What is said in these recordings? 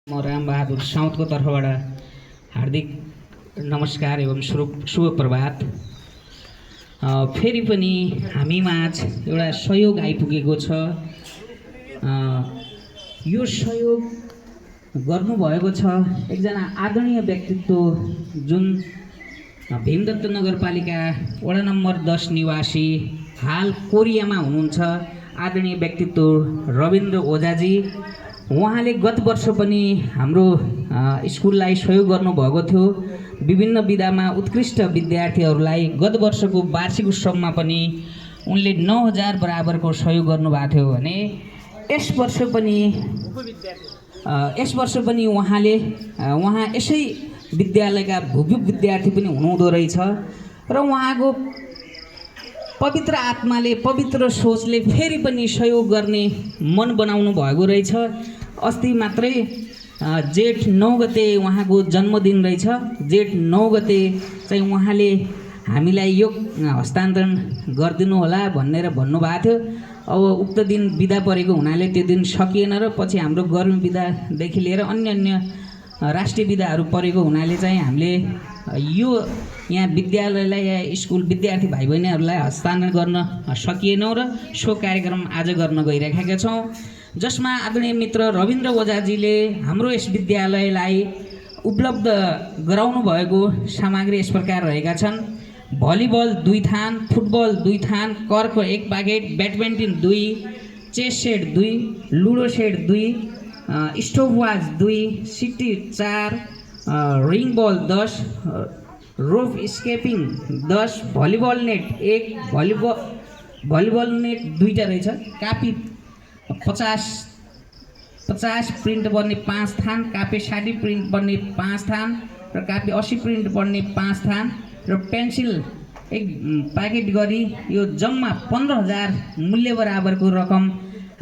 म रामबहादुर साउदको तर्फबाट हार्दिक नमस्कार एवं शुभ प्रभात। फेरि पनि हामीमाझ एउटा सहयोग आइपुगेको छ। यो सहयोग गर्नुभएको छ एकजना आदरणीय व्यक्तित्व जुन भीमदत्त नगरपालिका वडा नम्बर 10 निवासी, हाल कोरियामा हुनुहुन्छ, आदरणीय व्यक्तित्व रविन्द्र ओझाजी। उहाँले गत वर्ष पनि हाम्रो स्कुललाई सहयोग गर्नुभएको थियो। विभिन्न विधामा उत्कृष्ट विद्यार्थीहरूलाई गत वर्षको वार्षिक उत्सवमा पनि उनले 9000 बराबरको सहयोग गर्नुभएको थियो भने यस वर्ष पनि उहाँ यसै विद्यालयका भुभु विद्यार्थी पनि हुनुहुँदो रहेछ र उहाँको पवित्र आत्माले, पवित्र सोचले फेरि पनि सहयोग गर्ने मन बनाउनु भएको रहेछ। अस्ति मात्रै जेठ 9 गते उहाँको जन्मदिन रहेछ। जेठ 9 गते चाहिँ उहाँले हामीलाई यो हस्तान्तरण गरिदिनु होला भनेर भन्नुभएको थियो। अब उक्त दिन बिदा परेको हुनाले त्यो दिन सकिएन र पछि हाम्रो गर्मी बिदादेखि लिएर अन्य राष्ट्रिय बिदाहरू परेको हुनाले चाहिँ हामीले यो यहाँ विद्यालयलाई या स्कुल विद्यार्थी भाइ बहिनीहरूलाई हस्तान्तरण गर्न सकिएनौँ र सो कार्यक्रम आज गर्न गइरहेका छौँ, जसमा आदरणीय मित्र रविन्द्र ओझाजीले हाम्रो यस विद्यालयलाई उपलब्ध गराउनु भएको सामग्री यस प्रकार रहेका छन्। भलिबल 2 थान, फुटबल 2 थान, कर्क 1 packet, badminton 2, chess set 2, ludo set 2, stopwatch 2, सिटी 4, ring ball 10, rope skipping 10, volleyball net 1, volleyball net 2टा रहेछ, कापी 50 प्रिन्ट पर्ने 5 थान, कापी 60 प्रिन्ट पर्ने 5 थान र कापी 80 प्रिन्ट पर्ने 5 थान र पेन्सिल 1 प्याकेट गरी यो जम्मा 15000 मूल्य बराबरको रकम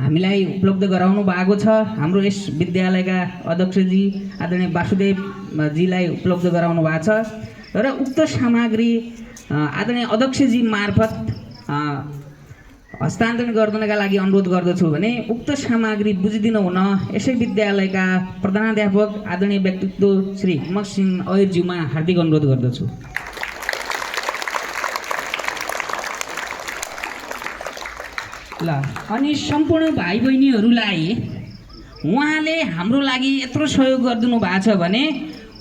हामीलाई उपलब्ध गराउनु भएको छ। हाम्रो यस विद्यालयका अध्यक्षजी आदरणीय वासुदेवजीलाई उपलब्ध गराउनु भएको छ र उक्त सामग्री आदरणीय अध्यक्षजी मार्फत हस्तान्तरण गर्नका लागि अनुरोध गर्दछु भने उक्त सामग्री बुझिदिनु हुन यसै विद्यालयका प्रधानाध्यापक आदरणीय व्यक्तित्व श्री हिम्मत सिंह अयरज्यूमा हार्दिक अनुरोध गर्दछु। ल, अनि सम्पूर्ण भाइ बहिनीहरूलाई उहाँले हाम्रो लागि यत्रो सहयोग गरिदिनु भएको छ भने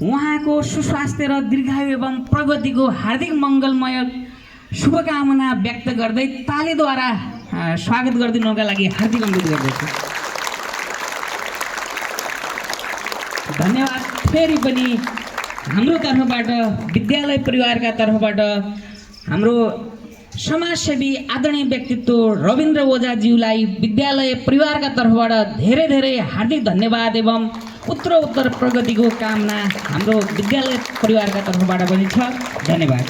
उहाँको सुस्वास्थ्य र दीर्घायु एवं प्रगतिको हार्दिक मङ्गलमय शुभकामना व्यक्त गर्दै तालीद्वारा स्वागत गरिदिनुका लागि हार्दिक अनुरोध गर्दछु। धन्यवाद। फेरि पनि हाम्रो तर्फबाट, विद्यालय परिवारका तर्फबाट हाम्रो समाजसेवी आदरणीय व्यक्तित्व रविन्द्र ओझाज्यूलाई विद्यालय परिवारका तर्फबाट धेरै धेरै हार्दिक धन्यवाद एवं उत्तरोत्तर प्रगतिको कामना हाम्रो विद्यालय परिवारका तर्फबाट पनि छ। धन्यवाद।